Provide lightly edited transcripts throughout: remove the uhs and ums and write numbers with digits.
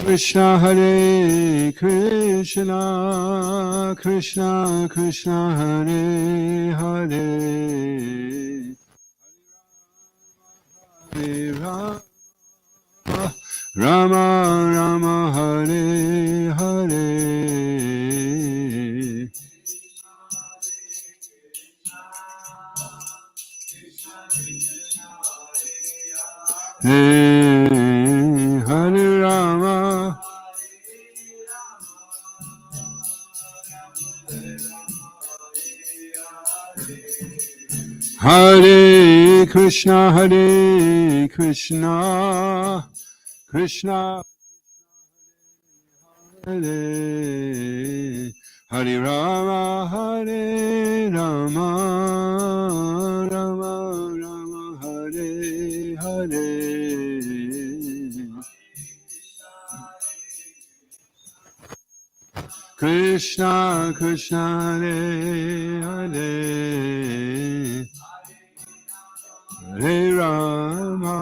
Krishna, Hare Krishna, Krishna Krishna, Hare Hare, Hare Rama, Rama Rama, Hare Hare. Hare Rama, Hare Krishna, Hare Krishna, Krishna Hare, Hare Rama, Hare Rama, Rama Rama, Hare Hare. Krishna Krishna, Hare Hare, Hare Rama,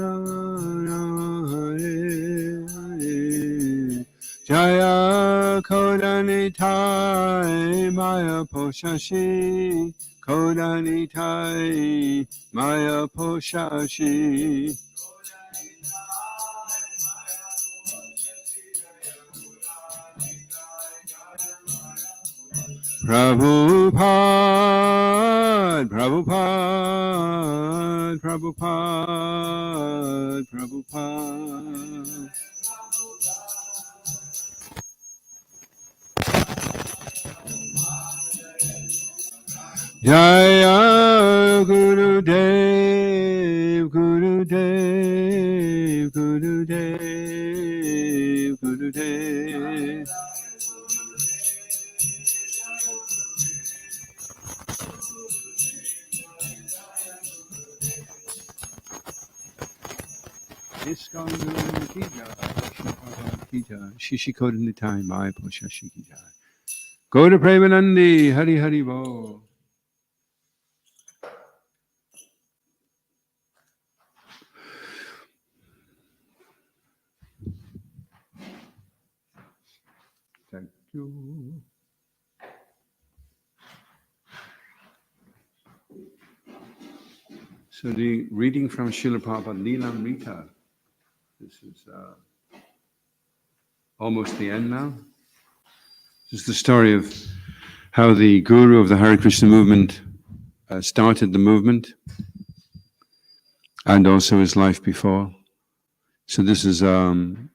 Rama Hare Hare. Jaya Kodanitai Maya Poshashi, Kodanitai Maya Poshashi. Prabhupada, Prabhupada, Prabhupada, Prabhupada. Jaya Gurudev, Gurudev, Gurudev, Gurudev. ISKCON Guru Ki Jai, Prabhupada Ki Jai, Shishikoda Nitai Maya Poshashi Ki Jai. Go to Premanandi, Hari Hari Bo. Thank you. So the reading from Srila Prabhupada Leelamrita. This is almost the end now. This is the story of how the guru of the Hare Krishna movement started the movement, and also his life before. So this is Srila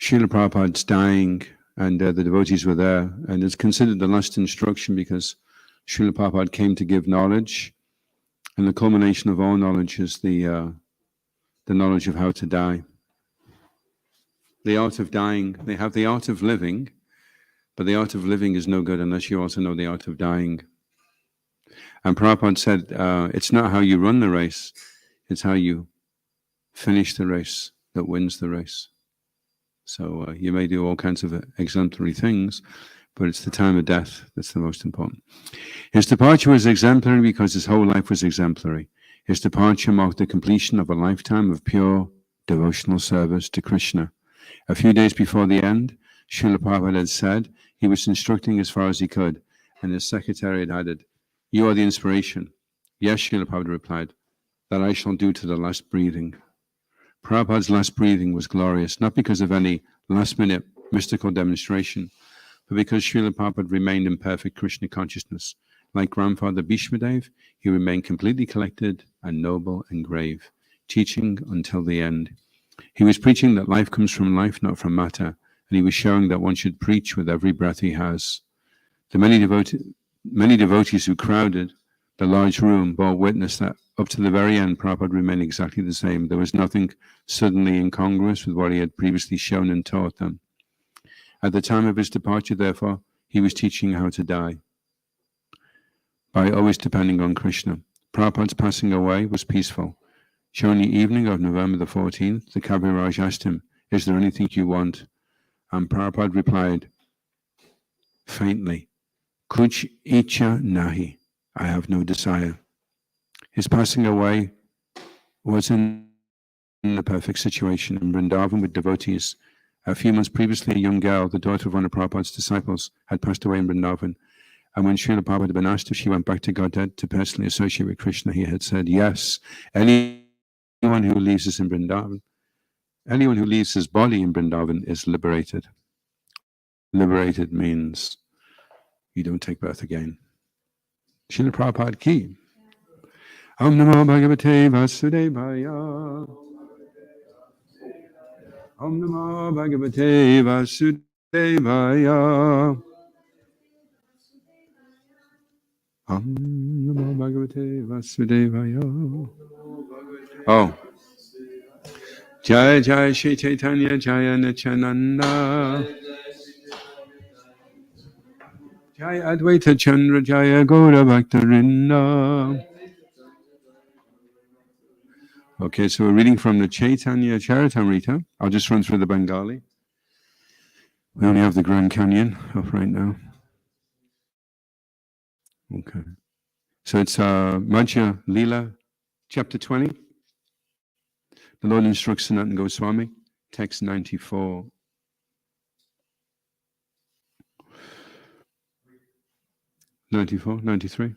Prabhupada's dying, and the devotees were there, and it's considered the last instruction because Srila Prabhupada came to give knowledge, and the culmination of all knowledge is the knowledge of how to die. The art of dying, they have the art of living, but the art of living is no good unless you also know the art of dying. And Prabhupada said, it's not how you run the race, it's how you finish the race that wins the race. So you may do all kinds of exemplary things, but it's the time of death that's the most important. His departure was exemplary because his whole life was exemplary. His departure marked the completion of a lifetime of pure devotional service to Krishna. A few days before the end, Srila Prabhupada had said he was instructing as far as he could, and his secretary had added, "You are the inspiration." "Yes," Srila Prabhupada replied, "that I shall do to the last breathing." Prabhupada's last breathing was glorious, not because of any last-minute mystical demonstration, but because Srila Prabhupada remained in perfect Krishna consciousness. Like grandfather Bhishmadev, he remained completely collected and noble and grave, teaching until the end. He was preaching that life comes from life, not from matter, and he was showing that one should preach with every breath he has. The many devotees who crowded the large room bore witness that up to the very end, Prabhupada remained exactly the same. There was nothing suddenly incongruous with what he had previously shown and taught them. At the time of his departure, therefore, he was teaching how to die by always depending on Krishna. Prabhupada's passing away was peaceful. During the evening of November the 14th, the Kaviraj asked him, "Is there anything you want?" And Prabhupada replied faintly, Kuch icha nahi, I have no desire. His passing away was in a perfect situation in Vrindavan with devotees. A few months previously, a young girl, the daughter of one of Prabhupada's disciples, had passed away in Vrindavan. And when Srila Prabhupada had been asked if she went back to Godhead to personally associate with Krishna, he had said, yes, anyone who leaves us in Vrindavan, anyone who leaves his body in Vrindavan is liberated. Liberated means you don't take birth again. Srila Prabhupada ki. Om Namo Bhagavate Vasudevaya. Om Namo Bhagavate Vasudevaya. Om Namo Bhagavate Vasudevaya. Oh. Jaya Jaya Shri Caitanya Jaya Nityananda. Jaya Advaita Chandra Jaya Gaura Bhaktarinda. Okay, so we're reading from the Caitanya Charitamrta. I'll just run through the Bengali. We only have the Grand Canyon up right now. Okay. So it's Madhya Lila, chapter 20. The Lord instructs Sanatana Goswami, text 94. '93.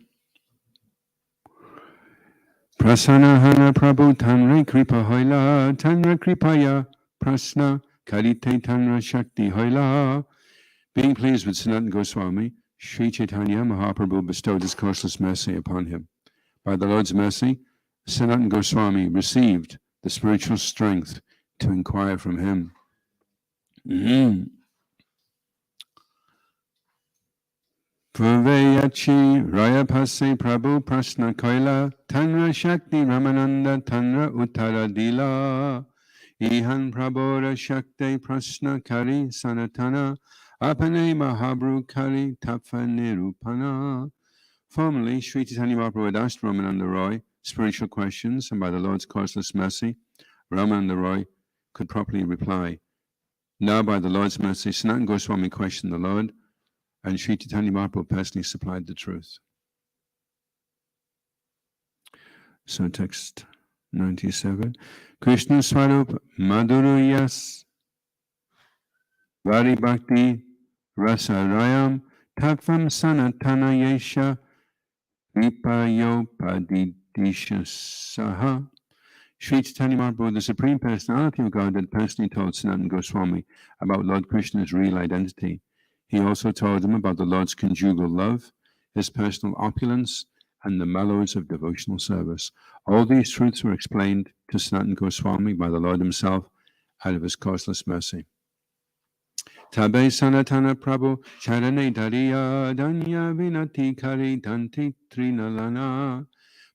Prasanahana Prabhu Tanra Kripa Hoila, Tanra Kripaya, Prasna Karite Tanra Shakti Hoila. Being pleased with Sanatana Goswami, Sri Chaitanya Mahaprabhu bestowed his causeless mercy upon him. By the Lord's mercy, Sanatana Goswami received the spiritual strength to inquire from him. Purveyachi Rayapase Prabhu Prasna Kaila Tanra Shakti Ramananda Tanra Uttara Dila Ihan Prabhora Shakti Prasna Kari Sanatana Apane Mahabru Kari Tapha Nirupana. Formerly, Sri Chaitanya Mahaprabhu had asked Ramananda Roy spiritual questions, and by the Lord's causeless mercy, Ramananda Roy could properly reply. Now, by the Lord's mercy, Sanatana Goswami questioned the Lord, and Sri Chaitanya Mahaprabhu personally supplied the truth. So text 97. Krishna Swarup Madhurayas Vari Bhakti Rasarayam Tattvam Sanatana Yesha Vipayopadidisha Saha. Sri Chaitanya Mahaprabhu, the Supreme Personality of Godhead, personally told Sanatana Goswami about Lord Krishna's real identity. He also told him about the Lord's conjugal love, his personal opulence, and the mellows of devotional service. All these truths were explained to Sanatana Goswami by the Lord himself out of his causeless mercy. Tabe Sanatana Prabhu Charane Dariya Danya Vinati Kari Danti Trinalana.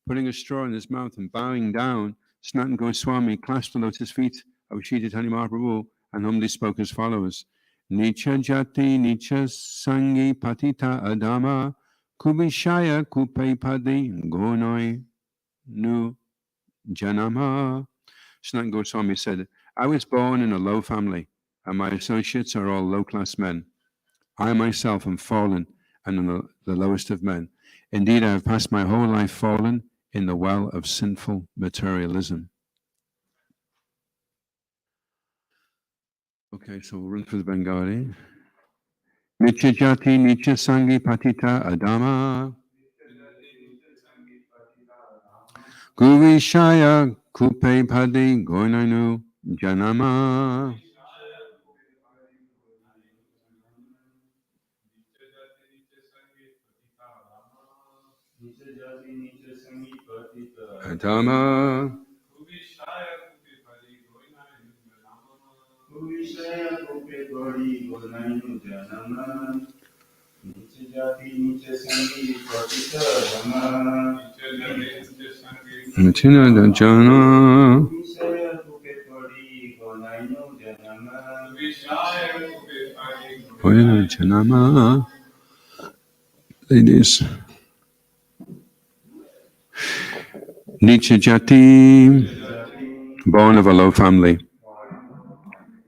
Putting a straw in his mouth and bowing down, Sanatana Goswami clasped the lotus feet of Sri Chaitanya Mahaprabhu and humbly spoke as follows. Nicha Jati Nicha Sangi Patita Adama Kubishaya Kupe Padi Gonoi Nu Janama. Sanatana Goswami said, I was born in a low family, and my associates are all low-class men. I myself am fallen and am the lowest of men. Indeed, I have passed my whole life fallen in the well of sinful materialism. Okay, so we'll run through the Bengali. Nicha Jati Nicha Sangi Patita Adama Guvishaya Kupe Padi Goinanu Janama. Adama Nichina Jana Janama. Ladies. Nicha Jati, born of a low family.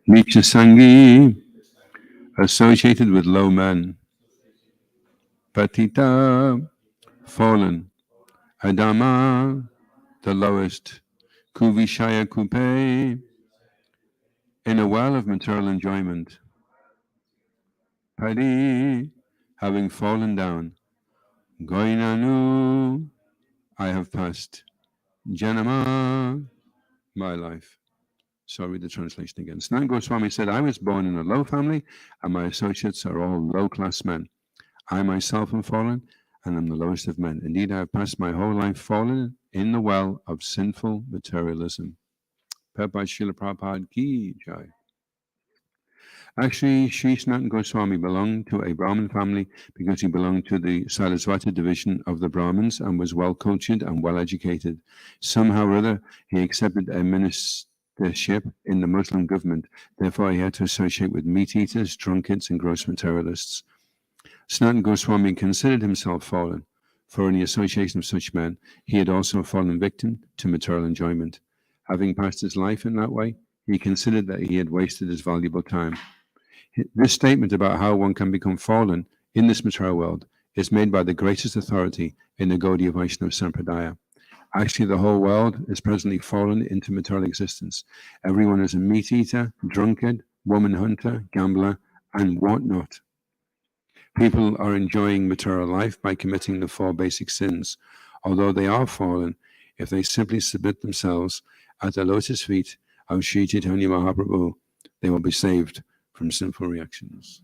Nicha Sangi, associated with low men. Patita, fallen. Adama, the lowest. Kuvishaya kupe, in a well of material enjoyment. Padi, having fallen down. Goinanu, I have passed. Janama, my life. So I'll read the translation again. Sanatana Goswami said, I was born in a low family, and my associates are all low-class men. I myself am fallen, and am the lowest of men. Indeed, I have passed my whole life fallen in the well of sinful materialism. Prabhupada Srila Prabhupada Ki Jai. Actually, Sri Sanatana Goswami belonged to a Brahmin family because he belonged to the Saraswati division of the Brahmins and was well cultured and well educated. Somehow or other, he accepted a ministership in the Muslim government. Therefore, he had to associate with meat eaters, drunkards, and gross materialists. Sanatana Goswami considered himself fallen, for in the association of such men, he had also fallen victim to material enjoyment. Having passed his life in that way, he considered that he had wasted his valuable time. This statement about how one can become fallen in this material world is made by the greatest authority in the Gaudiya Vaishnava Sampradaya. Actually, the whole world is presently fallen into material existence. Everyone is a meat eater, drunkard, woman hunter, gambler, and whatnot. People are enjoying material life by committing the 4 basic sins. Although they are fallen, if they simply submit themselves at the lotus feet of Sri Caitanya Mahaprabhu, they will be saved from sinful reactions.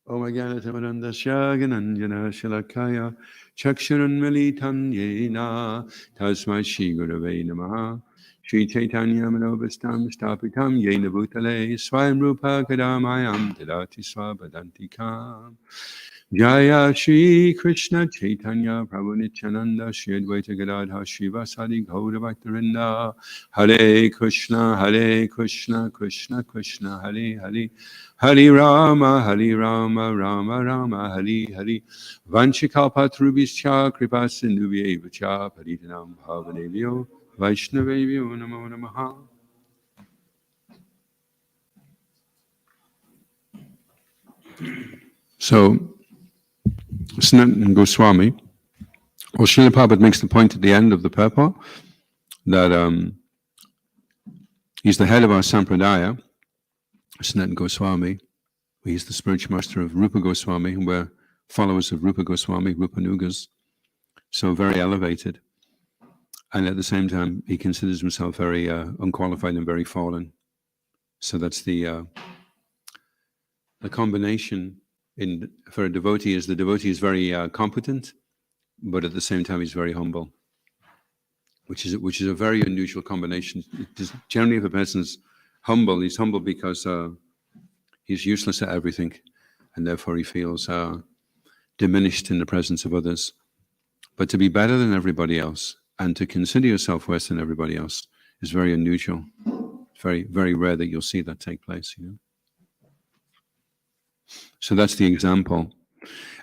Om Agyanatamadandasya Gananjana Shalakaya Chakshuran Militam Yena Tasmai Shri Gurave Namaha Sri Caitanya Manobhastam Stapitam Yena Bhutale Swayam Rupa Kadamayam Tadati Swabadantikam Jaya Shri Krishna Chaitanya Prabhu Nityananda Shri Advaita Gadadha Srivasadi Gaura Bhaktarinda Hare Krishna Krishna Krishna Hare Hare Hare Rama Rama Rama Hare Hare Vanchikalpatrubhischa Kripa Sindhuvyevacha Paritanam Bhavanevyo Vaishnavevyo Namo Namaha. So Sanatana Goswami, or Srila Prabhupada makes the point at the end of the purport that he's the head of our Sampradaya, Sanatana Goswami. He's the spiritual master of Rupa Goswami, and we're followers of Rupa Goswami, Rupanugas, so very elevated. And at the same time, he considers himself very unqualified and very fallen. So that's the combination for a devotee is the devotee is very competent, but at the same time he's very humble, which is a very unusual combination. Generally, if a person's humble, he's humble because he's useless at everything, and therefore he feels diminished in the presence of others. But to be better than everybody else and to consider yourself worse than everybody else is very unusual. It's very, very rare that you'll see that take place, you know. So that's the example.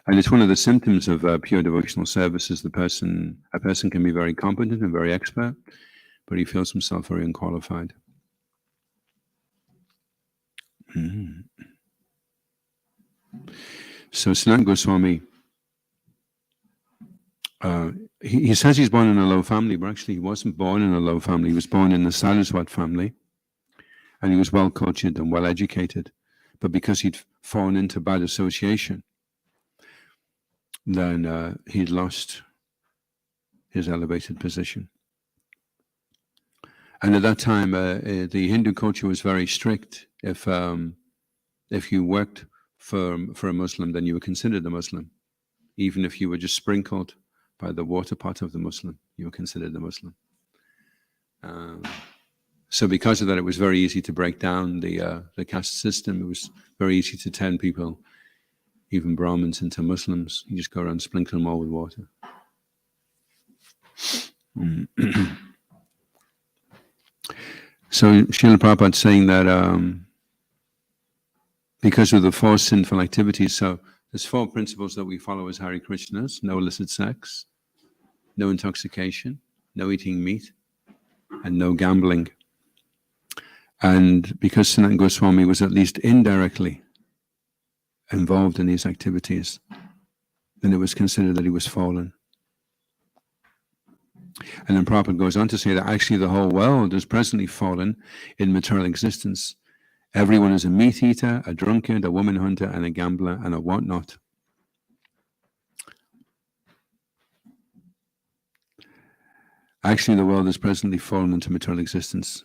And it's one of the symptoms of pure devotional service is a person can be very competent and very expert, but he feels himself very unqualified. So Sanatana Goswami, he says he's born in a low family, but actually he wasn't born in a low family. He was born in the Saraswat family, and he was well cultured and well educated. But because he'd fallen into bad association, then he'd lost his elevated position. And at that time, the Hindu culture was very strict. If you worked for a Muslim, then you were considered a Muslim. Even if you were just sprinkled by the water pot of the Muslim, you were considered a Muslim. So because of that, it was very easy to break down the caste system. It was very easy to turn people, even Brahmins, into Muslims. You just go around sprinkling them all with water. So Srila Prabhupada is saying that because of the 4 sinful activities, so there's 4 principles that we follow as Hare Krishnas: no illicit sex, no intoxication, no eating meat, and no gambling. And because Sanatana Goswami was at least indirectly involved in these activities, then it was considered that he was fallen. And then Prabhupada goes on to say that actually the whole world is presently fallen in material existence. Everyone is a meat eater, a drunkard, a woman hunter, and a gambler, and a whatnot. Actually, the world is presently fallen into material existence.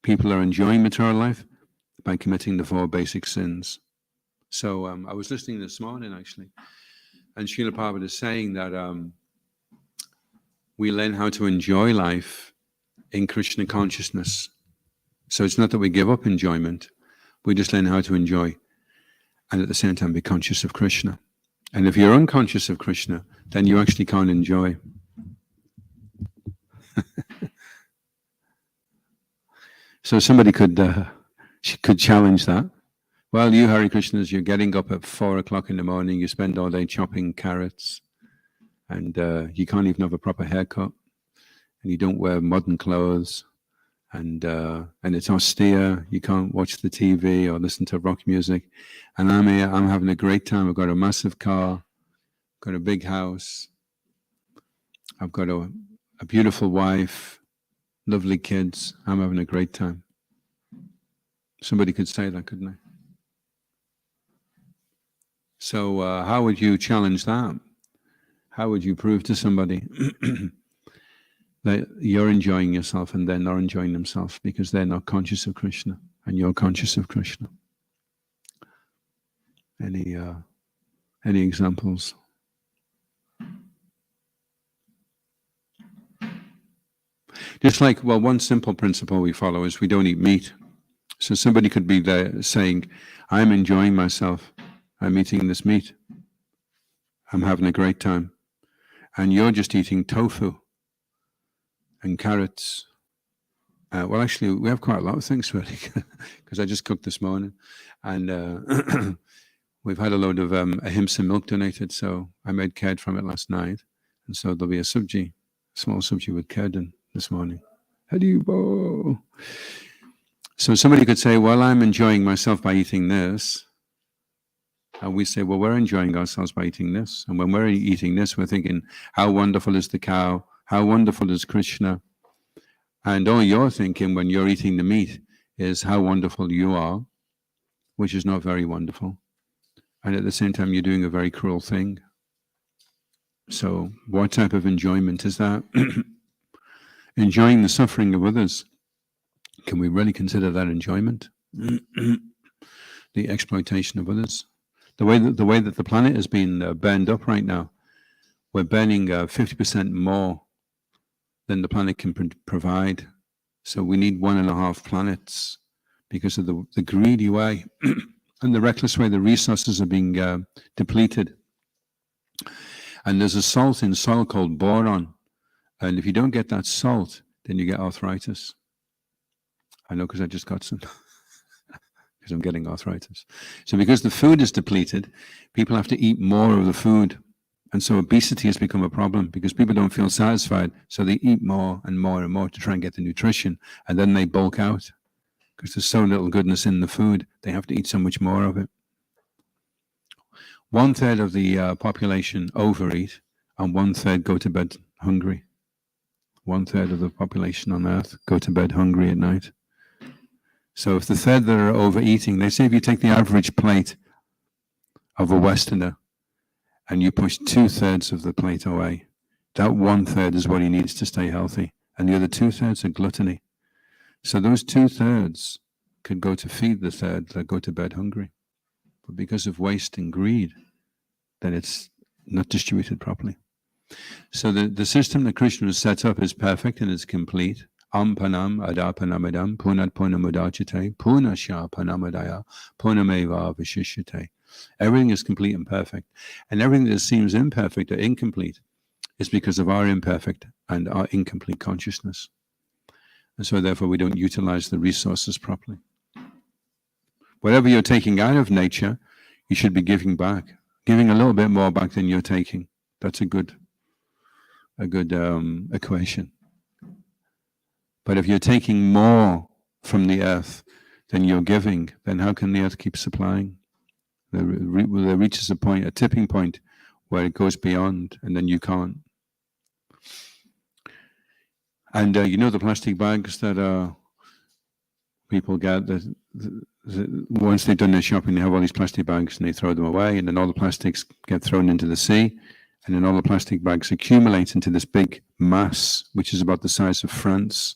People are enjoying material life by committing the 4 basic sins. So I was listening this morning, actually, and Srila Prabhupada is saying that we learn how to enjoy life in Krishna consciousness. So it's not that we give up enjoyment, we just learn how to enjoy and at the same time be conscious of Krishna. And if you're unconscious of Krishna, then you actually can't enjoy. So somebody could challenge that. Well, you Hare Krishnas, you're getting up at 4 o'clock in the morning, you spend all day chopping carrots, and you can't even have a proper haircut, and you don't wear modern clothes, and it's austere, you can't watch the TV or listen to rock music, and I'm here, I'm having a great time, I've got a massive car, got a big house, I've got a beautiful wife, lovely kids, I'm having a great time. Somebody could say that, couldn't they? So how would you challenge that? How would you prove to somebody that you're enjoying yourself and they're not enjoying themselves because they're not conscious of Krishna and you're conscious of Krishna? Any examples? Just like, well, one simple principle we follow is we don't eat meat. So somebody could be there saying, I'm enjoying myself, I'm eating this meat, I'm having a great time. And you're just eating tofu and carrots. Well, actually, we have quite a lot of things, really, because I just cooked this morning. And we've had a load of ahimsa milk donated, so I made curd from it last night. And so there'll be a subji, small subji with curd in this morning. Haribo. So somebody could say, well, I'm enjoying myself by eating this. And we say, well, we're enjoying ourselves by eating this. And when we're eating this, we're thinking, how wonderful is the cow? How wonderful is Krishna? And all you're thinking when you're eating the meat is how wonderful you are, which is not very wonderful. And at the same time, you're doing a very cruel thing. So what type of enjoyment is that? Enjoying the suffering of others. Can we really consider that enjoyment? The exploitation of others. The way that the planet has been burned up right now, we're burning 50% more than the planet can provide. So we need 1.5 planets because of the greedy way and the reckless way the resources are being depleted. And there's a salt in soil called boron. And if you don't get that salt, then you get arthritis. I know because I just got some. Because I'm getting arthritis. So because the food is depleted, people have to eat more of the food. And so obesity has become a problem because people don't feel satisfied. So they eat more and more and more to try and get the nutrition. And then they bulk out because there's so little goodness in the food. They have to eat so much more of it. 1/3 of the population overeat and 1/3 go to bed hungry. 1/3 of the population on earth go to bed hungry at night. So if the third that are overeating, they say if you take the average plate of a Westerner and you push 2/3 of the plate away, that 1/3 is what he needs to stay healthy. And the other 2/3 are gluttony. So those 2/3 could go to feed the third that go to bed hungry. But because of waste and greed, then it's not distributed properly. So the system that Krishna has set up is perfect and it's complete. Ampanam adapanamidam punat punamudachite punasya panamadaya punameva vishishyate. Everything is complete and perfect. And everything that seems imperfect or incomplete is because of our imperfect and our incomplete consciousness. And so therefore we don't utilize the resources properly. Whatever you're taking out of nature, you should be giving back. Giving a little bit more back than you're taking. That's a good equation. But if you're taking more from the earth than you're giving, then how can the earth keep supplying? There reaches a tipping point, where it goes beyond, and then you can't. And you know the plastic bags that people get, that once they've done their shopping, they have all these plastic bags and they throw them away, and then all the plastics get thrown into the sea, and then all the plastic bags accumulate into this big mass, which is about the size of France,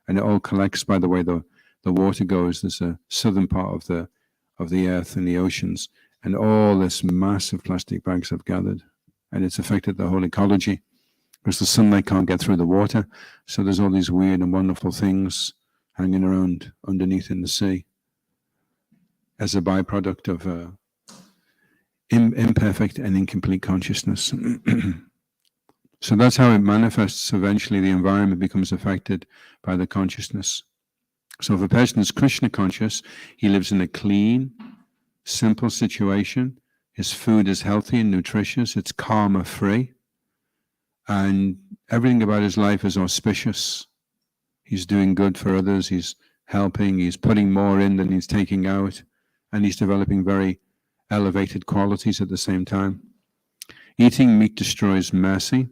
and it all collects by the way the water goes. There's a southern part of the earth and the oceans, and all this massive plastic bags have gathered, and it's affected the whole ecology, because the sunlight can't get through the water, so there's all these weird and wonderful things hanging around underneath in the sea as a byproduct of imperfect and incomplete consciousness. So that's how it manifests. Eventually the environment becomes affected by the consciousness. So if a person is Krishna conscious, he lives in a clean, simple situation. His food is healthy and nutritious. It's karma free. And everything about his life is auspicious. He's doing good for others. He's helping. He's putting more in than he's taking out. And he's developing very elevated qualities at the same time. Eating meat destroys mercy.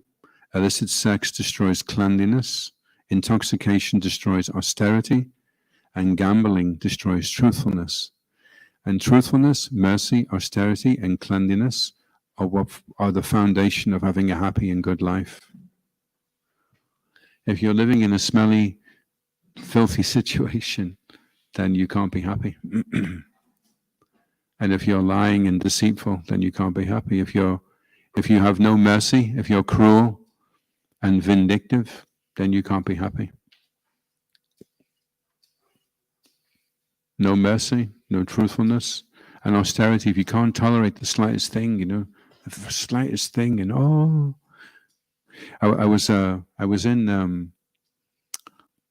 Illicit sex destroys cleanliness. Intoxication destroys austerity. And gambling destroys truthfulness. And truthfulness, mercy, austerity, and cleanliness are the foundation of having a happy and good life. If you're living in a smelly, filthy situation, then you can't be happy. And if you're lying and deceitful, then you can't be happy. If you have no mercy, if you're cruel and vindictive, then you can't be happy. No mercy, no truthfulness, and austerity. If you can't tolerate the slightest thing, the slightest thing, and I was in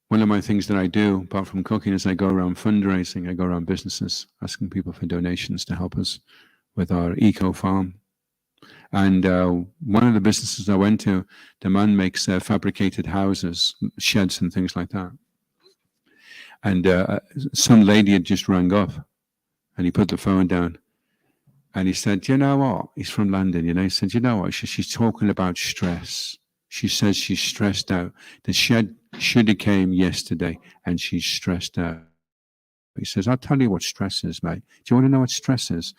one of my things that I do, apart from cooking, is I go around fundraising. I go around businesses, asking people for donations to help us with our eco farm. And one of the businesses I went to, the man makes fabricated houses, sheds and things like that. And some lady had just rang up, and he put the phone down, and he said, you know what? He's from London, He said, you know what? She's talking about stress. She says she's stressed out. The shed should have came yesterday, and she's stressed out. He says, I'll tell you what stress is, mate. Do you want to know what stress is?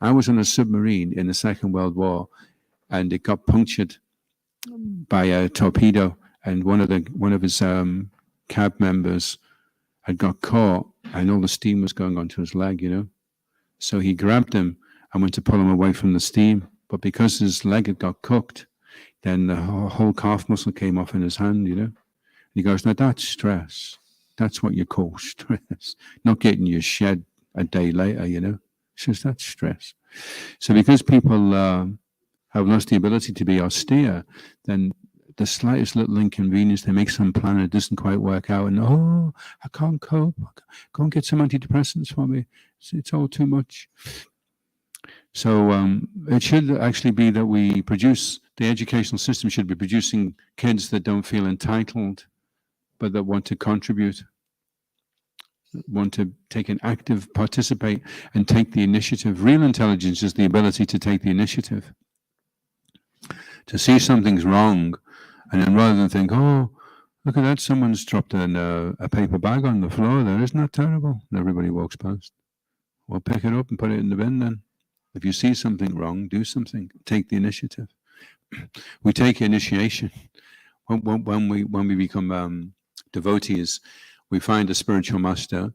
I was on a submarine in the Second World War, and it got punctured by a torpedo, and one of his cab members had got caught, and all the steam was going onto his leg, So he grabbed him and went to pull him away from the steam, but because his leg had got cooked, then the whole calf muscle came off in his hand, And he goes, now that's stress. That's what you call stress. Not getting your shed a day later, He says, that's stress. So because people have lost the ability to be austere, then the slightest little inconvenience, they make some plan and it doesn't quite work out, and I can't cope. Go and get some antidepressants for me. It's all too much. So it should actually be that the educational system should be producing kids that don't feel entitled, but that want to contribute, want to take an active, participate, and take the initiative. Real intelligence is the ability to take the initiative, to see something's wrong, and then rather than think, look at that, someone's dropped a paper bag on the floor there, isn't that terrible? And everybody walks past. Well, pick it up and put it in the bin then. If you see something wrong, do something. Take the initiative. We take initiation. When we become devotees, we find a spiritual master,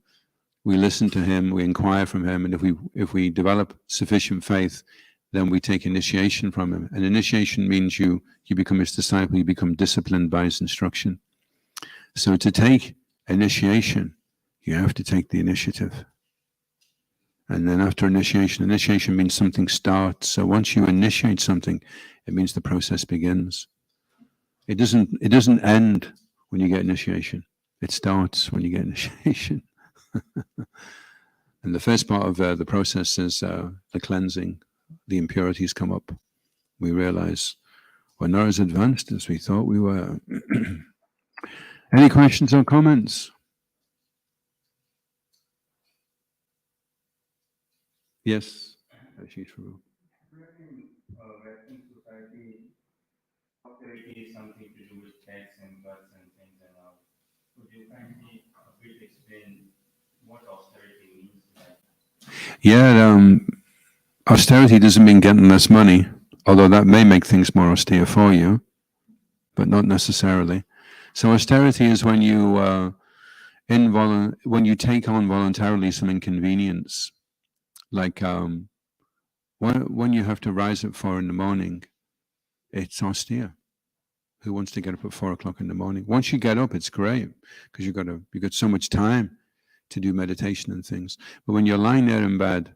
we listen to him, we inquire from him, and if we develop sufficient faith, then we take initiation from him. And initiation means you become his disciple, you become disciplined by his instruction. So to take initiation, you have to take the initiative. And then after initiation means something starts. So once you initiate something, it means the process begins. It doesn't end when you get initiation. It starts when you get initiation. And the first part of the process is the cleansing. The impurities come up. We realize we're not as advanced as we thought we were. Any questions or comments? Yes. Western society, austerity is something to do with tax and cuts and things and all. Could you kindly a bit explain what austerity means to that? Yeah, austerity doesn't mean getting less money, although that may make things more austere for you, but not necessarily. So austerity is when you when you take on voluntarily some inconvenience, like when you have to rise at 4 in the morning, it's austere. Who wants to get up at 4 o'clock in the morning? Once you get up, it's great because you got so much time to do meditation and things. But when you're lying there in bed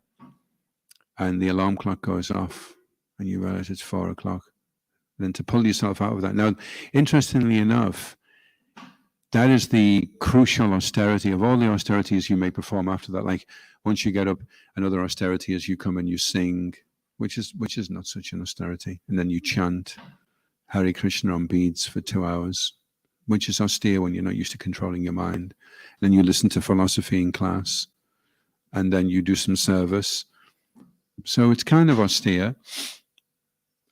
and the alarm clock goes off and you realize it's 4 o'clock, then to pull yourself out of that. Now, interestingly enough, that is the crucial austerity of all the austerities you may perform after that. Like once you get up, another austerity is you come and you sing, which is not such an austerity, and then you chant Hare Krishna on beads for 2 hours, which is austere when you're not used to controlling your mind. And then you listen to philosophy in class, and then you do some service. So it's kind of austere.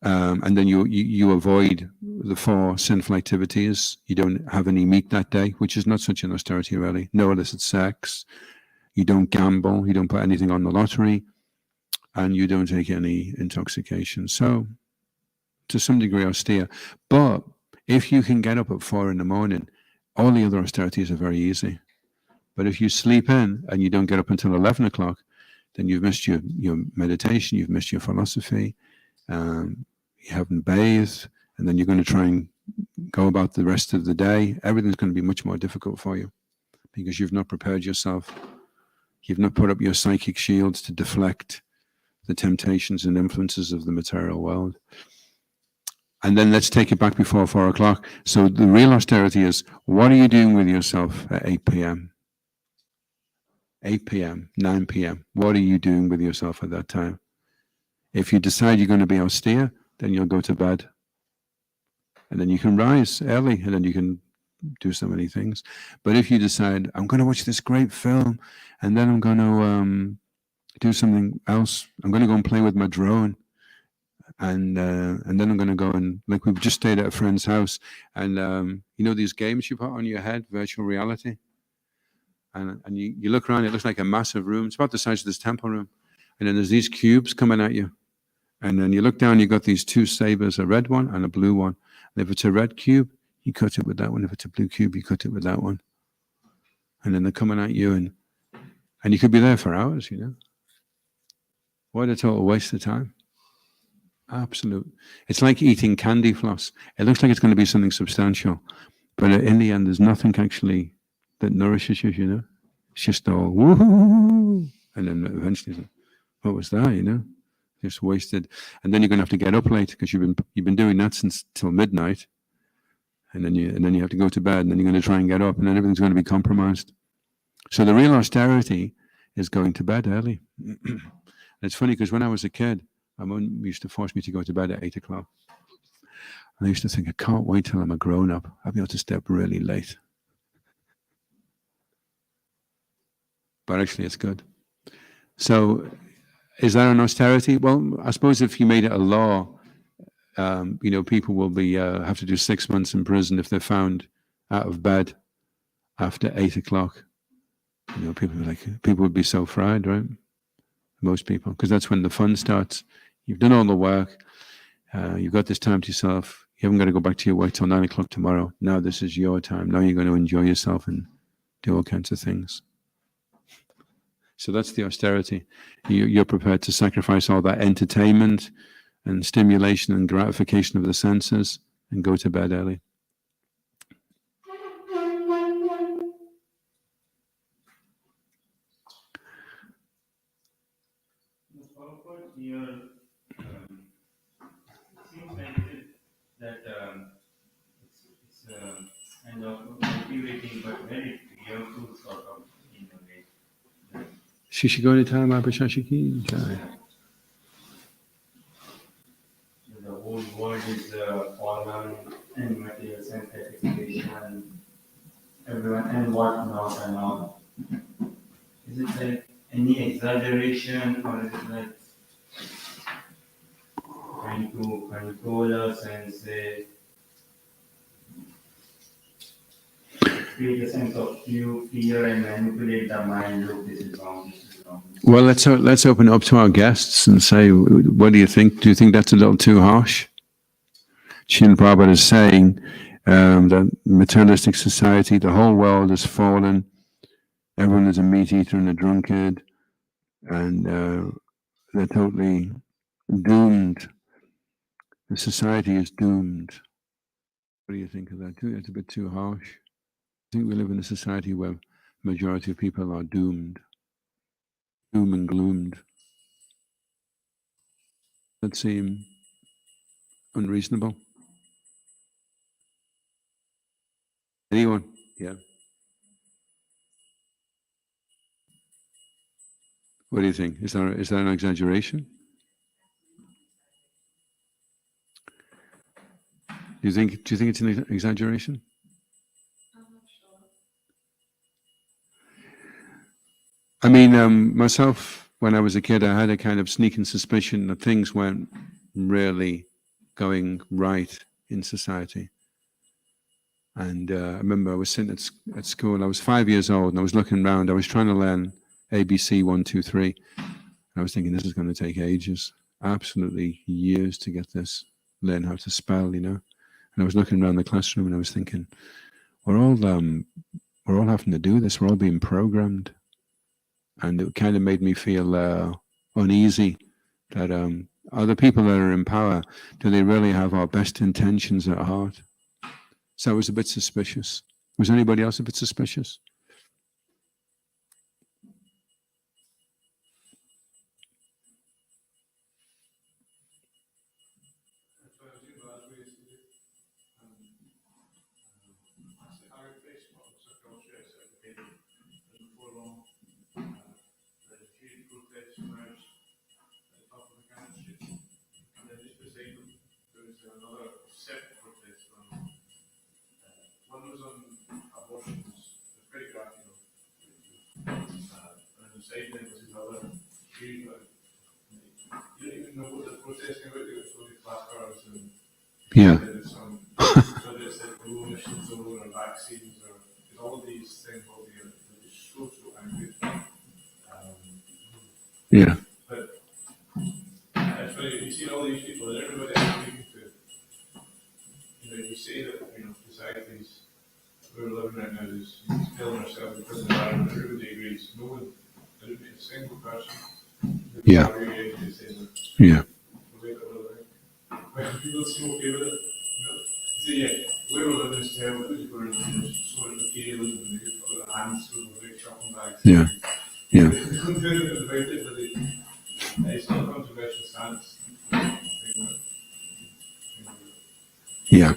And then you avoid the 4 sinful activities. You don't have any meat that day, which is not such an austerity really. No illicit sex. You don't gamble. You don't put anything on the lottery, and you don't take any intoxication. So, to some degree, austere. But if you can get up at 4 in the morning, all the other austerities are very easy. But if you sleep in and you don't get up until 11 o'clock, then you've missed your meditation. You've missed your philosophy. You haven't bathed, and then you're going to try and go about the rest of the day. Everything's going to be much more difficult for you because you've not prepared yourself. You've not put up your psychic shields to deflect the temptations and influences of the material world. And then let's take it back before 4 o'clock. So the real austerity is, what are you doing with yourself at 8 p.m.? 8 p.m., 9 p.m. What are you doing with yourself at that time? If you decide you're going to be austere, then you'll go to bed. And then you can rise early, and then you can do so many things. But if you decide, I'm going to watch this great film, and then I'm going to do something else, I'm going to go and play with my drone, and then I'm going to go and, like, we've just stayed at a friend's house, and you know these games you put on your head, virtual reality? And you look around, it looks like a massive room. It's about the size of this temple room. And then there's these cubes coming at you. And then you look down, you've got these 2 sabers, a red one and a blue one. And if it's a red cube, you cut it with that one. If it's a blue cube, you cut it with that one. And then they're coming at you, and you could be there for hours, you know. What a total waste of time. Absolute. It's like eating candy floss. It looks like it's going to be something substantial, but in the end, there's nothing actually that nourishes you, you know. It's just all woohoo, and then eventually, what was that, you know? Just wasted. And then you're going to have to get up late because you've been doing that since till midnight, and then you have to go to bed, and then you're going to try and get up, and then everything's going to be compromised. So the real austerity is going to bed early. It's funny because when I was a kid, my mum used to force me to go to bed at 8 o'clock. And I used to think, I can't wait till I'm a grown up. I'll be able to stay up really late. But actually, it's good. So, is that an austerity? Well, I suppose if you made it a law, you know, people will be have to do 6 months in prison if they're found out of bed after 8 o'clock. You know, people would be so fried, right? Most people, because that's when the fun starts. You've done all the work. You've got this time to yourself. You haven't got to go back to your work till 9 o'clock tomorrow. Now this is your time. Now you're going to enjoy yourself and do all kinds of things. So that's the austerity. You're prepared to sacrifice all that entertainment and stimulation and gratification of the senses and go to bed early. Here, seems like that it's kind of motivating, but very fearful sort of in a way. Shishigoni Abhishashiki Jai. The whole world is fallen and material and gratification, everyone and what not and all. Is it like any exaggeration, or is it like trying to control us and say, create a sense of fear and manipulate the mind? Look, this is wrong, this is wrong. Well, let's open it up to our guests and say, what do you think? Do you think that's a little too harsh? Srila Prabhupada is saying that materialistic society, the whole world has fallen. Everyone is a meat eater and a drunkard, and they're totally doomed. The society is doomed. What do you think of that? Do you think that's a bit too harsh? I think we live in a society where the majority of people are doomed, doom and gloomed. That seem unreasonable? Anyone? Yeah. What do you think? Is that an exaggeration? Do you think it's an exaggeration? I mean, myself, when I was a kid, I had a kind of sneaking suspicion that things weren't really going right in society. And I remember I was sitting at school. I was 5 years old, and I was looking around. I was trying to learn ABC 1, 2, 3. And I was thinking, this is going to take ages, absolutely years to get this, learn how to spell, you know. And I was looking around the classroom, and I was thinking, we're all having to do this. We're all being programmed. And it kind of made me feel uneasy that other people that are in power, do they really have our best intentions at heart? So I was a bit suspicious. Was anybody else a bit suspicious? Yeah. Yeah. You see all these people, and everybody I'm speaking to, you say that, societies we're living right now is killing ourselves because of the environment. Everybody agrees. No one, there would be a single person who would argue to say that. Yeah. The way that we're living. When people seem okay with it, say, yeah, where we're living is terrible. We're so much materialism, and they've got their hands full of big shopping bags. Yeah. Yeah. They don't do anything about it, but it's not a controversial stance. Yeah.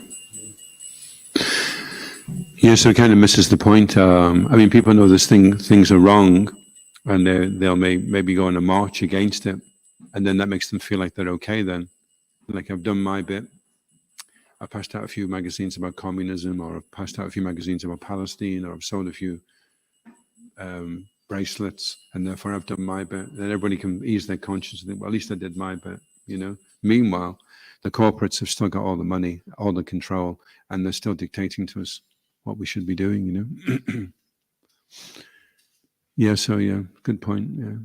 Yeah, so it kind of misses the point. I mean, people know things are wrong, and they'll maybe go on a march against it, and then that makes them feel like they're okay then. Like, I've done my bit. I passed out a few magazines about communism, or I've passed out a few magazines about Palestine, or I've sold a few bracelets, and therefore I've done my bit. Then everybody can ease their conscience and think, well, at least I did my bit, Meanwhile, the corporates have still got all the money, all the control, and they're still dictating to us what we should be doing, Yeah, good point, yeah.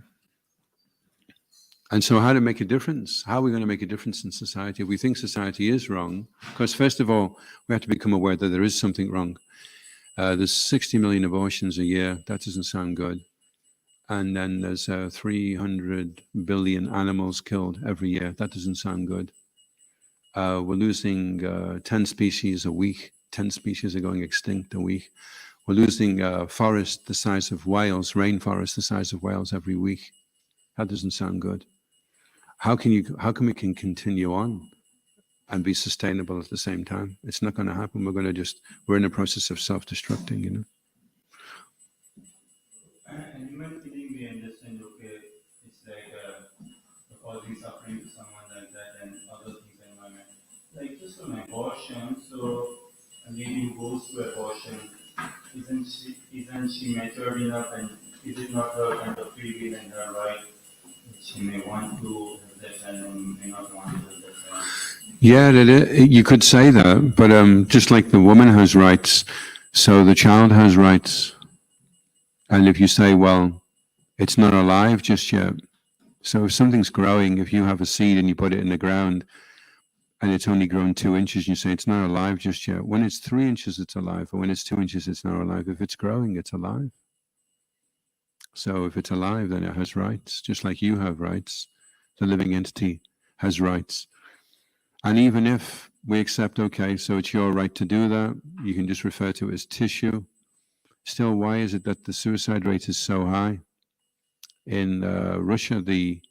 And so how to make a difference? How are we going to make a difference in society? If we think society is wrong, because first of all, we have to become aware that there is something wrong. There's 60 million abortions a year. That doesn't sound good. And then there's 300 billion animals killed every year. That doesn't sound good. We're losing 10 species a week. 10 species are going extinct a week. We're losing forest the size of Wales, rainforest the size of Wales every week. That doesn't sound good. How can we continue on and be sustainable at the same time? It's not going to happen. We're in a process of self-destructing, And human being, we understand, okay, it's like causing suffering to someone like that and other things environment. Like just on abortion, so a lady who goes to abortion, isn't she matured enough, and is it not her kind of given her right, she may want to have that child and may not want to have that child. Yeah, you could say that, but just like the woman has rights, so the child has rights. And if you say, well, it's not alive just yet, so if something's growing, if you have a seed and you put it in the ground and it's only grown 2 inches, and you say it's not alive just yet, when it's 3 inches, it's alive, or when it's 2 inches, it's not alive. If it's growing, it's alive. So if it's alive, then it has rights, just like you have rights. The living entity has rights. And even if we accept, okay, so it's your right to do that, you can just refer to it as tissue. Still, why is it that the suicide rate is so high? In Russia, the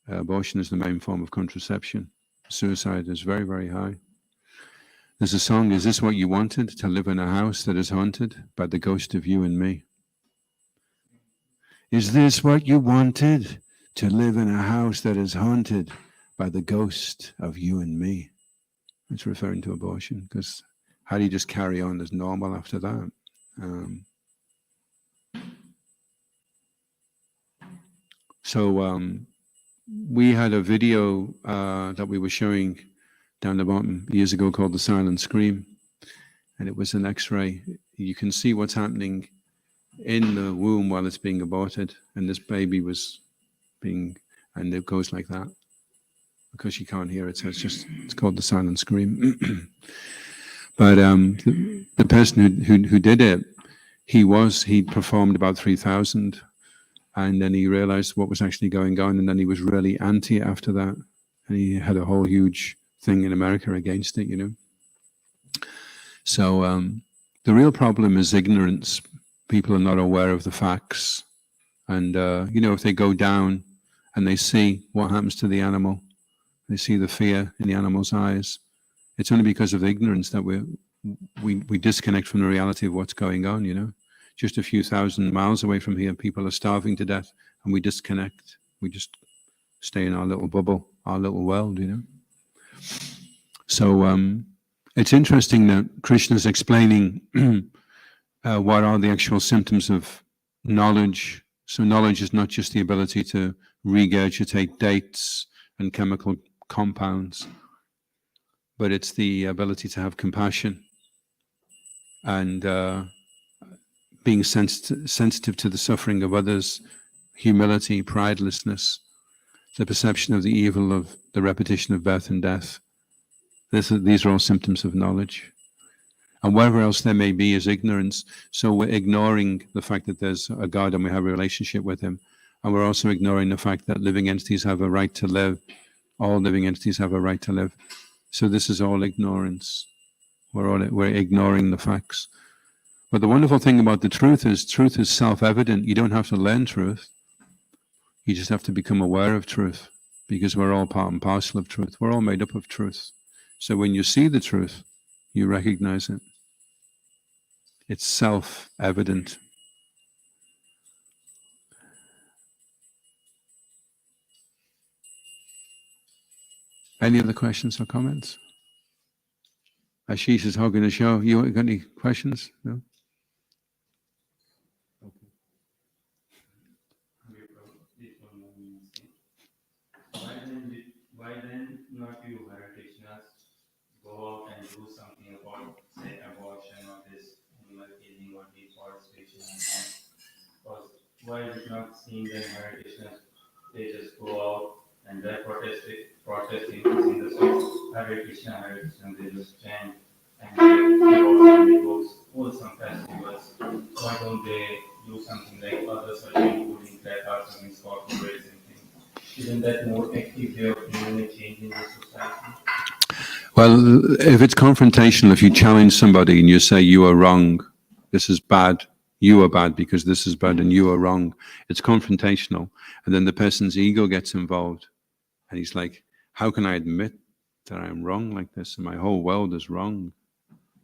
abortion is the main form of contraception. Suicide is very, very high. There's a song, is this what you wanted? To live in a house that is haunted by the ghost of you and me. Is this what you wanted? To live in a house that is haunted by the ghost of you and me. It's referring to abortion, because how do you just carry on as normal after that? So we had a video that we were showing down the bottom years ago called The Silent Scream, and it was an X-ray. You can see what's happening in the womb while it's being aborted, and this baby was being, and it goes like that because you can't hear it, so it's called The Silent Scream. But the person who did it, he performed about 3,000, and then he realized what was actually going on, and then he was really anti it after that, and he had a whole huge thing in America against it, you know. So the real problem is ignorance. People are not aware of the facts, and you know, if they go down and they see what happens to the animal, they see the fear in the animal's eyes, it's only because of ignorance that we disconnect from the reality of what's going on, you know. Just a few thousand miles away from here, people are starving to death, and we disconnect. We just stay in our little bubble, our little world, you know. So it's interesting that Krishna is explaining what are the actual symptoms of knowledge. So knowledge is not just the ability to regurgitate dates and chemical compounds, but it's the ability to have compassion and being sensitive to the suffering of others, humility, pridelessness, the perception of the evil of the repetition of birth and death. These are all symptoms of knowledge. And wherever else there may be is ignorance. So we're ignoring the fact that there's a God and we have a relationship with him. And we're also ignoring the fact that living entities have a right to live. All living entities have a right to live. So this is all ignorance. We're ignoring the facts. But the wonderful thing about the truth is self-evident. You don't have to learn truth. You just have to become aware of truth, because we're all part and parcel of truth. We're all made up of truth. So when you see the truth, you recognize it. It's self-evident. Any other questions or comments? Ashish is hogging the show. You got any questions? No? Why then not you, Hare Krishnas, go out and do something about, say, abortion or this animal killing or deforestation and all? Because why is it not seen that Hare Krishnas, they just go out and they're protesting in the streets, Hare Krishna, they just chant and they go and they hold some festivals. Why don't they do something like others are doing, putting placards against corporates and things? Isn't that more active way of bringing a change in the society? Well, if it's confrontational, if you challenge somebody and you say you are wrong, this is bad, you are bad because this is bad and you are wrong, it's confrontational. And then the person's ego gets involved and he's like, how can I admit that I'm wrong like this and my whole world is wrong?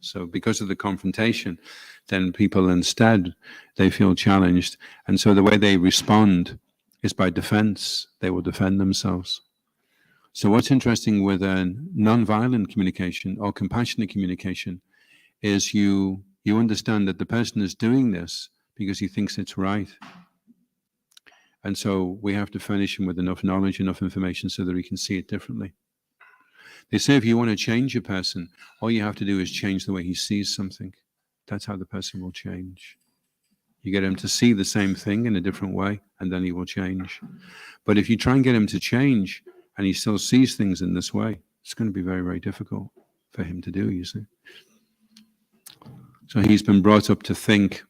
So because of the confrontation, then people instead, they feel challenged. And so the way they respond is by defense. They will defend themselves. So what's interesting with non-violent communication or compassionate communication is you understand that the person is doing this because he thinks it's right. And so we have to furnish him with enough knowledge, enough information so that he can see it differently. They say if you want to change a person, all you have to do is change the way he sees something. That's how the person will change. You get him to see the same thing in a different way, and then he will change. But if you try and get him to change, and he still sees things in this way, it's going to be very, very difficult for him to do, you see. So he's been brought up to think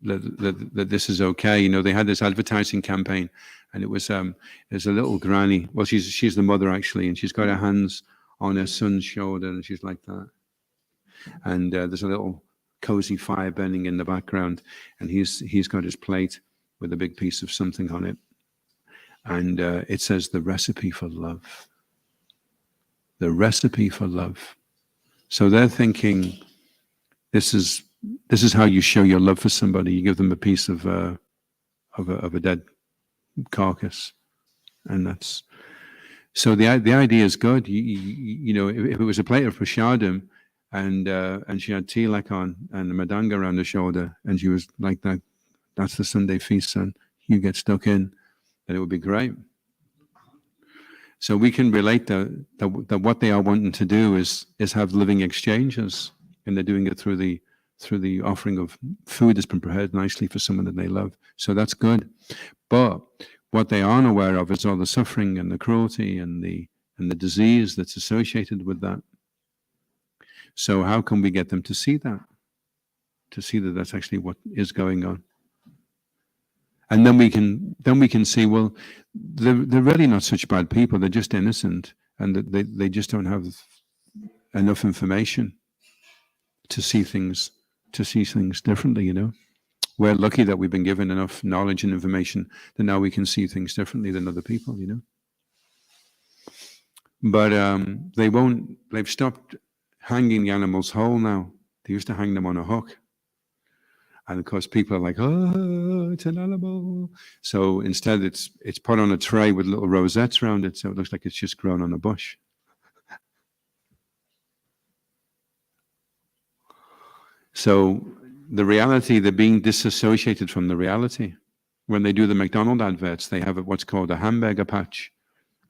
that this is okay. You know, they had this advertising campaign, and it was there's a little granny. Well, she's the mother actually, and she's got her hands on her son's shoulder, and she's like that. And there's a little cozy fire burning in the background, and he's got his plate with a big piece of something on it, and it says the recipe for love. The recipe for love. So they're thinking, this is how you show your love for somebody. You give them a piece of a dead carcass, and that's so. The idea is good. You know, if it was a plate of prasadam, and she had tilak on and a madanga around her shoulder, and she was like that. That's the Sunday feast, son. You get stuck in, then it would be great. So we can relate that what they are wanting to do is have living exchanges, and they're doing it through the offering of food that's been prepared nicely for someone that they love. So that's good. But what they aren't aware of is all the suffering and the cruelty and the disease that's associated with that. So how can we get them to see that? To see that that's actually what is going on. And then we can see, well, they're really not such bad people. They're just innocent, and they just don't have enough information to see things differently. You know, we're lucky that we've been given enough knowledge and information that now we can see things differently than other people. You know, but they won't. They've stopped hanging the animals whole now. They used to hang them on a hook. And of course, people are like, "Oh, it's an animal." So instead, it's put on a tray with little rosettes around it, so it looks like it's just grown on a bush. So the reality, they're being disassociated from the reality. When they do the McDonald's adverts, they have what's called a hamburger patch,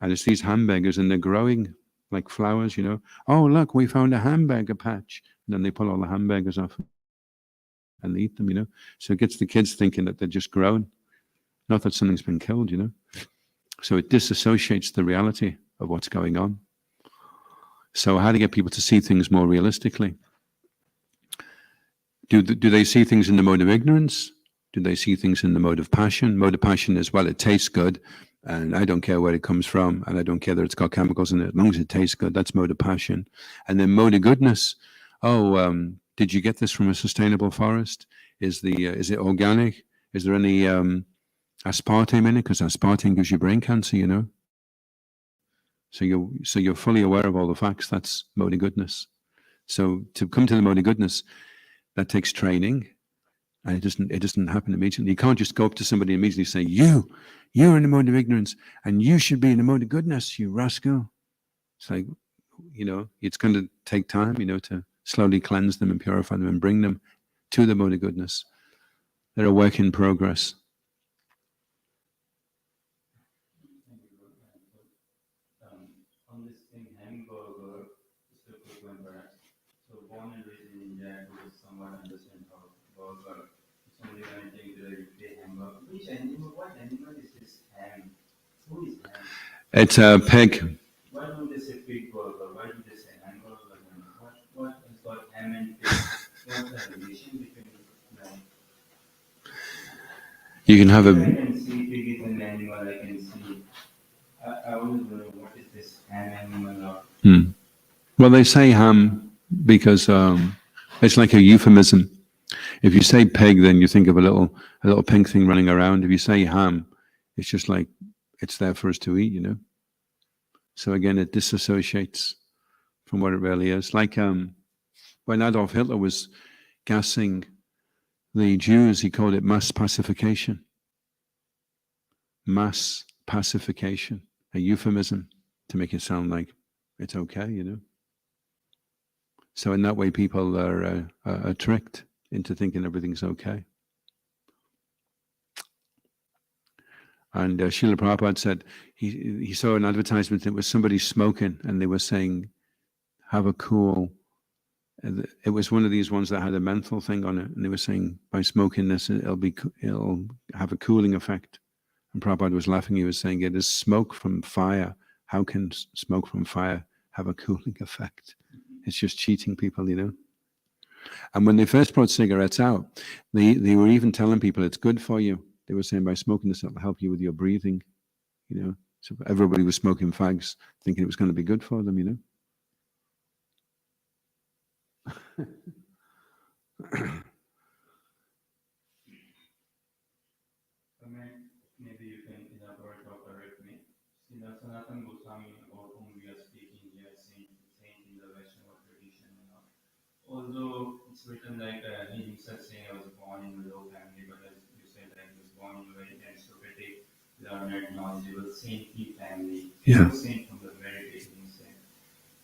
and it's these hamburgers, and they're growing like flowers. You know, oh look, we found a hamburger patch, and then they pull all the hamburgers off and they eat them, you know. So it gets the kids thinking that they're just growing, not that something's been killed, you know. So it disassociates the reality of what's going on. So how to get people to see things more realistically? Do they see things in the mode of ignorance? Do they see things in the mode of passion? Mode of passion is, well, it tastes good, and I don't care where it comes from, and I don't care that it's got chemicals in it, as long as it tastes good. That's mode of passion. And then mode of goodness, did you get this from a sustainable forest? Is it organic? Is there any aspartame in it? Because aspartame gives you brain cancer, you know. So you're fully aware of all the facts. That's mode of goodness. So to come to the mode of goodness, that takes training, and it doesn't happen immediately. You can't just go up to somebody and immediately say, you're in the mode of ignorance, and you should be in the mode of goodness, you rascal. It's like, you know, it's going to take time, you know, to slowly cleanse them and purify them and bring them to the mode of goodness. They're a work in progress. On this thing, hamburger, just a quick one, perhaps. So born and raised in India, I somewhat understand how burger. It's only when I think that you say hamburger. What animal is this ham? Who is ham? It's a pig. Why don't they say pig burger? Why do they say hamburger? What is called ham and pig? What's the relation between them? You can have I a. can see pig is an animal. I can see. I always wonder what is this ham animal or. Well, they say ham because it's like a euphemism. If you say pig, then you think of a little pink thing running around. If you say ham, it's just like it's there for us to eat, you know. So again, it disassociates from what it really is. Like when Adolf Hitler was gassing the Jews, he called it mass pacification. Mass pacification, a euphemism to make it sound like it's okay, you know. So in that way, people are tricked into thinking everything's okay. And Srila Prabhupada said he saw an advertisement that was somebody smoking, and they were saying, have a cool. It was one of these ones that had a menthol thing on it, and they were saying by smoking this, it'll have a cooling effect. And Prabhupada was laughing. He was saying, it is smoke from fire. How can smoke from fire have a cooling effect? It's just cheating people, you know. And when they first brought cigarettes out, they were even telling people it's good for you. They were saying by smoking this, it'll help you with your breathing, you know. So everybody was smoking fags, thinking it was going to be good for them, you know. Maybe you can elaborate or correct me. Srila Sanatana Goswami, about whom we are speaking here, saint in the Vaishnava tradition and all. Although it's written like he himself saying I was born in a low family, but as you said, like he was born in a very aristocratic, learned, knowledgeable, saintly family. He was saint from the very beginning.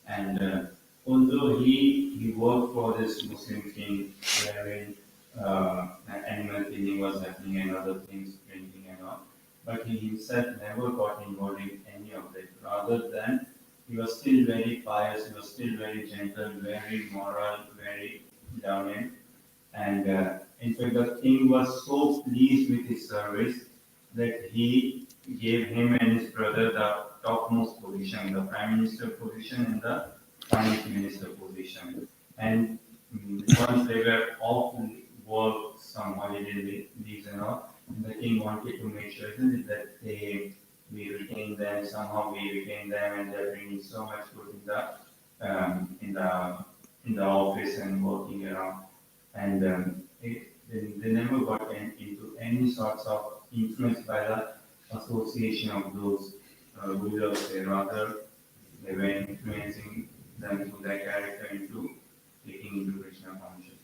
And although he worked for this Muslim king, wherein animal killing was happening and other things, drinking and all, but he himself never got involved in any of that. Rather than he was still very pious, he was still very gentle, very moral, very down-end. And in fact, the king was so pleased with his service that he gave him and his brother the topmost position, the prime minister position and the finance minister position. And once they were off work, some holiday leaves and all, the king wanted to make sure that we retain them, somehow we retain them, and they're bringing so much good in the office and working around. And they never got into any sorts of influence by the association of those rulers. Rather, they were influencing them through their character into taking into Krishna consciousness.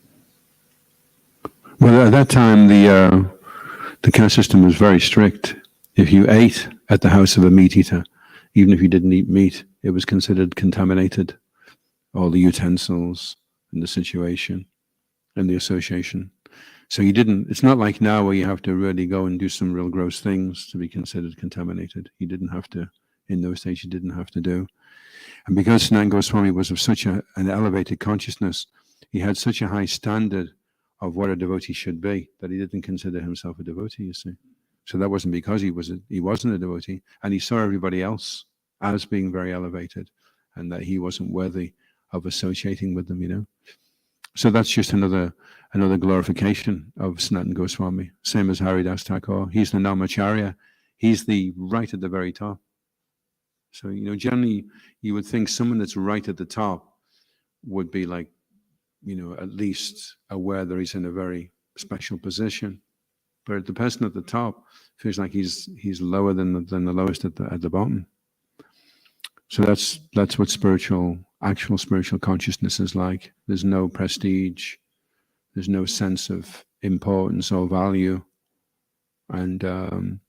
Well, at that time, the caste system was very strict. If you ate at the house of a meat eater, even if you didn't eat meat, it was considered contaminated. All the utensils and the situation and the association. So you didn't, it's not like now where you have to really go and do some real gross things to be considered contaminated. You didn't have to, in those days, you didn't have to do. And because Sanatana Goswami was of such an elevated consciousness, he had such a high standard of what a devotee should be that he didn't consider himself a devotee, you see. So that wasn't because he wasn't a devotee, and he saw everybody else as being very elevated and that he wasn't worthy of associating with them, you know. So that's just another glorification of Sanatana Goswami, same as Haridas Thakur. He's the Namacharya. He's the right at the very top. So, you know, generally you would think someone that's right at the top would be like, you know, at least aware that he's in a very special position. But the person at the top feels like he's lower than the lowest at the bottom. So that's what actual spiritual consciousness is like. There's no prestige, there's no sense of importance or value, and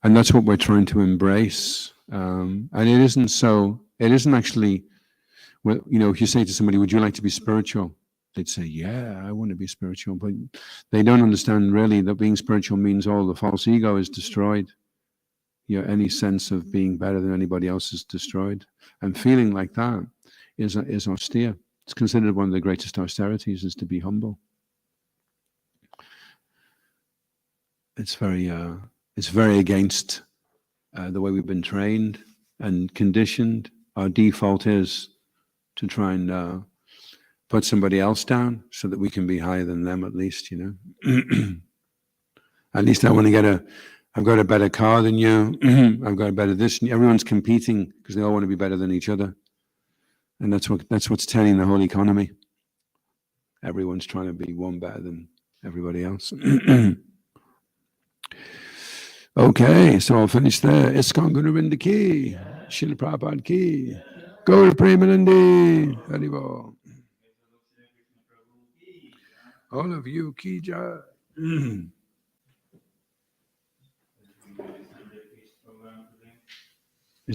that's what we're trying to embrace. And it isn't actually. Well, you know, if you say to somebody, "Would you like to be spiritual?" They'd say, "Yeah, I want to be spiritual," but they don't understand really that being spiritual means all the false ego is destroyed. You know, any sense of being better than anybody else is destroyed, and feeling like that is austere. It's considered one of the greatest austerities is to be humble. It's very against the way we've been trained and conditioned. Our default is to try and put somebody else down so that we can be higher than them, at least, you know. At least I want to get I've got a better car than you. I've got a better this. Everyone's competing because they all want to be better than each other. And that's what's turning the whole economy. Everyone's trying to be one better than everybody else. Okay, so I'll finish there. ISKCON Guruvinda ki, Srila Prabhupada ki, Gaur Premanandi, Haribol. All of you ki jai.